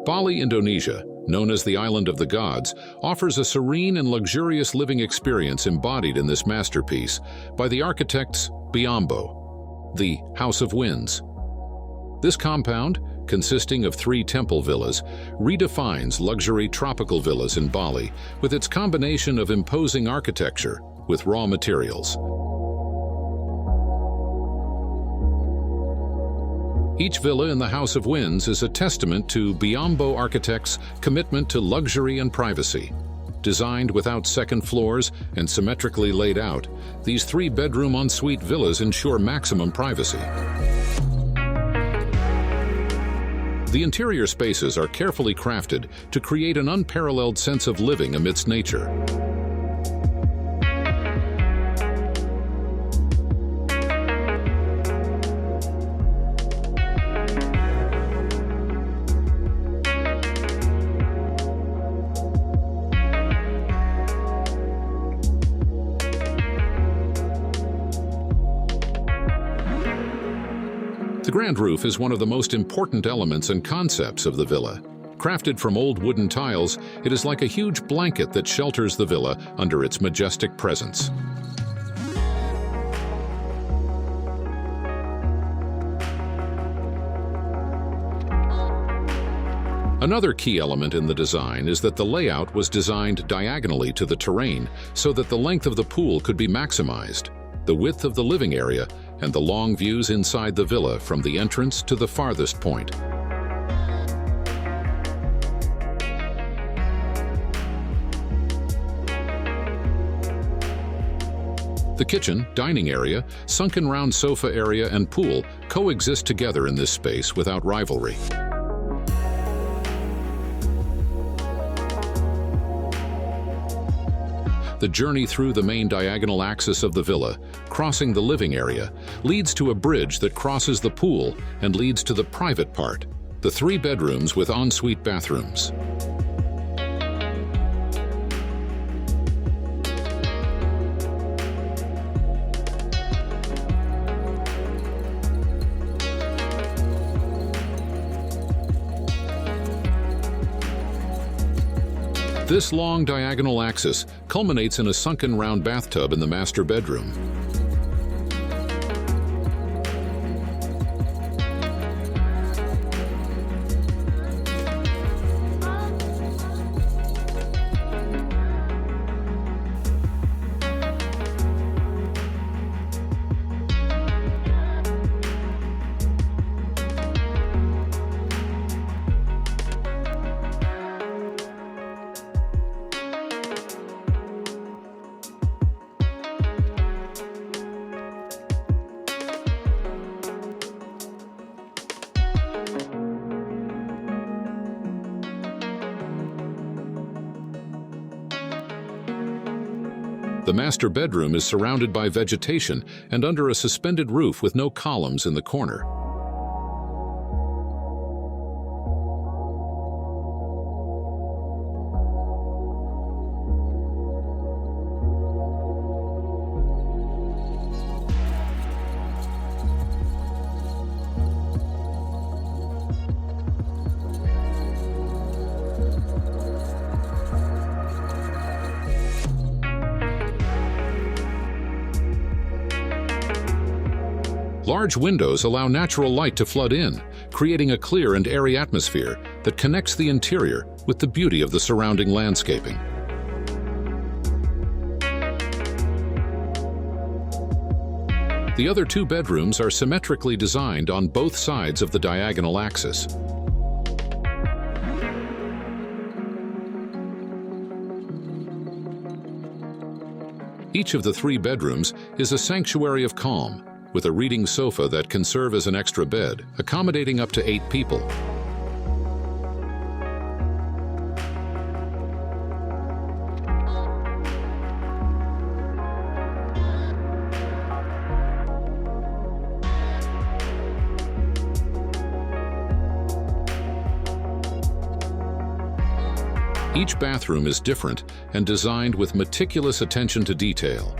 Bali, Indonesia, known as the Island of the Gods, offers a serene and luxurious living experience embodied in this masterpiece by the architects Biombo, the House of Winds. This compound, consisting of 3 temple villas, redefines luxury tropical villas in Bali with its combination of imposing architecture with raw materials. Each villa in the House of Winds is a testament to Biombo Architects' commitment to luxury and privacy. Designed without second floors and symmetrically laid out, these 3-bedroom ensuite villas ensure maximum privacy. The interior spaces are carefully crafted to create an unparalleled sense of living amidst nature. The grand roof is one of the most important elements and concepts of the villa. Crafted from old wooden tiles, it is like a huge blanket that shelters the villa under its majestic presence. Another key element in the design is that the layout was designed diagonally to the terrain so that the length of the pool could be maximized, the width of the living area, and the long views inside the villa from the entrance to the farthest point. The kitchen, dining area, sunken round sofa area, and pool coexist together in this space without rivalry. The journey through the main diagonal axis of the villa, crossing the living area, leads to a bridge that crosses the pool and leads to the private part, the 3 bedrooms with ensuite bathrooms. This long diagonal axis culminates in a sunken round bathtub in the master bedroom. The master bedroom is surrounded by vegetation and under a suspended roof with no columns in the corner. Large windows allow natural light to flood in, creating a clear and airy atmosphere that connects the interior with the beauty of the surrounding landscaping. The other 2 bedrooms are symmetrically designed on both sides of the diagonal axis. Each of the 3 bedrooms is a sanctuary of calm, with a reading sofa that can serve as an extra bed, accommodating up to 8 people. Each bathroom is different and designed with meticulous attention to detail.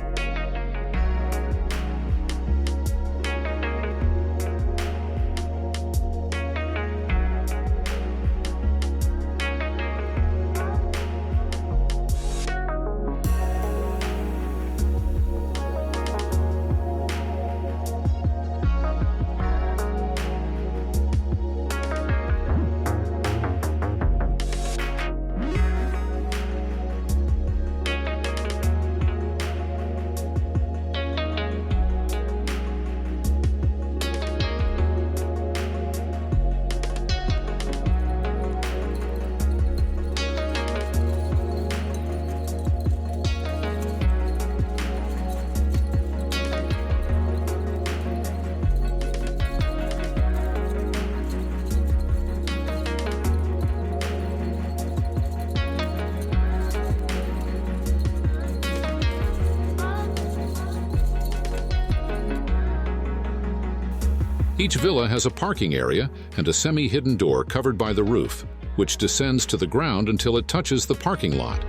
Each villa has a parking area and a semi-hidden door covered by the roof, which descends to the ground until it touches the parking lot.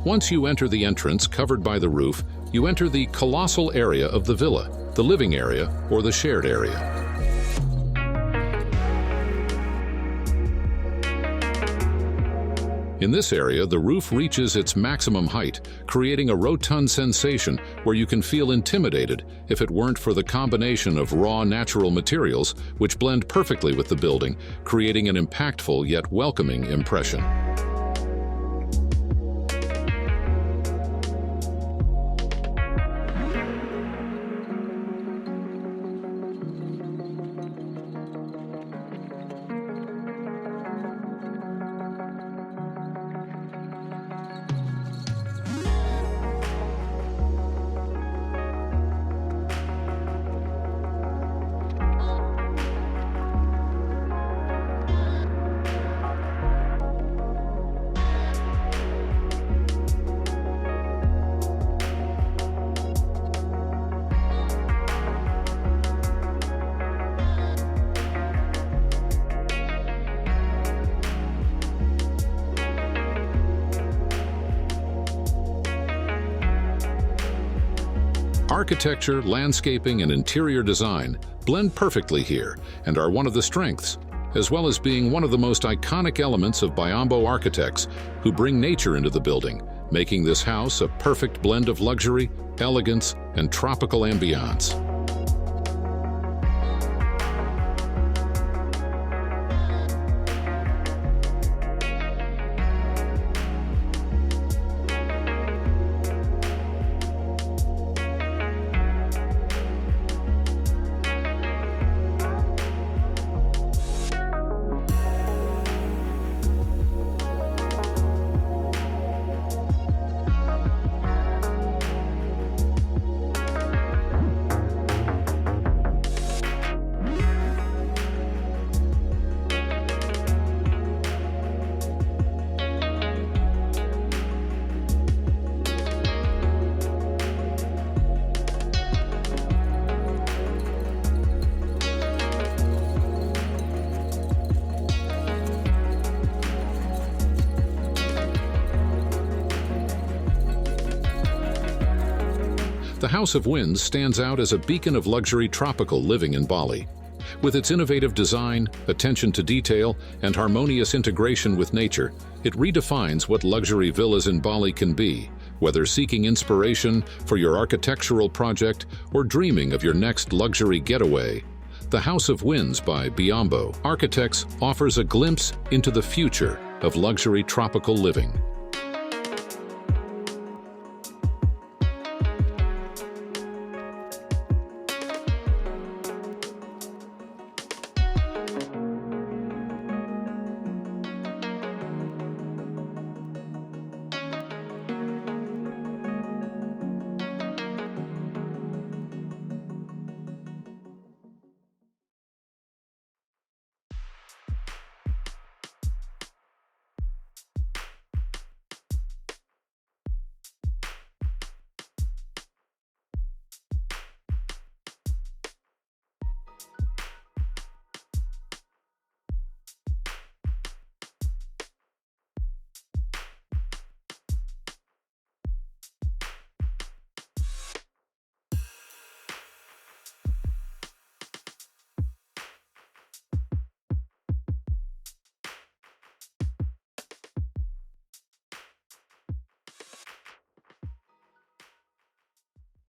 Once you enter the entrance covered by the roof, you enter the colossal area of the villa, the living area or the shared area. In this area, the roof reaches its maximum height, creating a rotund sensation where you can feel intimidated if it weren't for the combination of raw natural materials which blend perfectly with the building, creating an impactful yet welcoming impression. Architecture, landscaping, and interior design blend perfectly here and are one of the strengths, as well as being one of the most iconic elements of Biombo Architects, who bring nature into the building, making this house a perfect blend of luxury, elegance, and tropical ambiance. The House of Winds stands out as a beacon of luxury tropical living in Bali. With its innovative design, attention to detail, and harmonious integration with nature, it redefines what luxury villas in Bali can be, whether seeking inspiration for your architectural project or dreaming of your next luxury getaway. The House of Winds by Biombo Architects offers a glimpse into the future of luxury tropical living.